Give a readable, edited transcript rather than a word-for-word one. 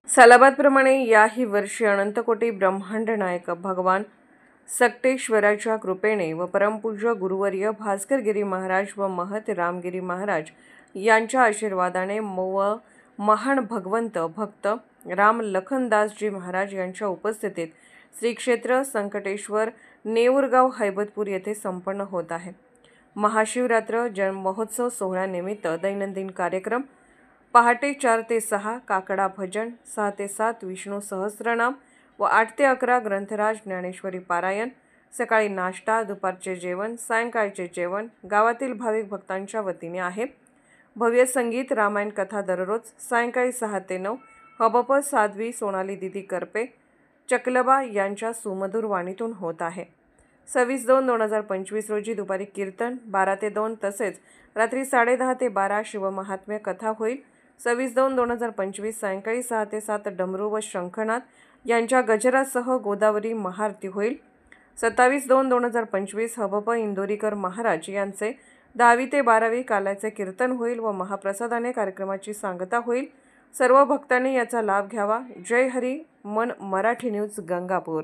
सालाबादप्रमाणे याही वर्षी अनंतकोटी ब्रह्मांड नायक भगवान सक्तेश्वराच्या कृपेने व परमपूज्य गुरुवर्य भास्करगिरी महाराज व महत रामगिरी महाराज यांच्या आशीर्वादाने व महान भगवंत भक्त राम लखनदासजी महाराज यांच्या उपस्थितीत श्री क्षेत्र संकटेश्वर नेऊरगाव हैबतपूर येथे संपन्न होत आहे। महाशिवरात्र जन्म महोत्सव सोहळ्यानिमित्त दैनंदिन कार्यक्रम पहाटे 4 ते 6 काकडा भजन, 6 ते 7 विष्णू सहस्रनाम व 8 ते 11 ग्रंथराज ज्ञानेश्वरी पारायण, सकाळी नाश्ता, दुपारचे जेवण, सायंकाळचे जेवण गावातील भाविक भक्तांच्या वतीने आहे। भव्य संगीत, रामायण कथा दररोज सायंकाळी 6 ते 9 हबप साध्वी सोनाली दिदी करपे चकलबा यांच्या सुमधुर वाणीतून होत आहे। 26/2/2025 रोजी दुपारी कीर्तन 12 ते 2 तसेच रात्री 10:30 ते 12 शिवमहात्म्य कथा होईल। 26/2/2025 सायंकाळी 6 ते 7 डमरू व शंखनाथ यांच्या गजरासह गोदावरी महाआरती होईल। 27/2/2025 हबप इंदोरीकर महाराज यांचे 10वी ते 12वी काल्याचे कीर्तन होईल व महाप्रसादाने कार्यक्रमाची सांगता होईल। सर्व भक्तांनी याचा लाभ घ्यावा। जय हरी मन मराठी न्यूज गंगापूर।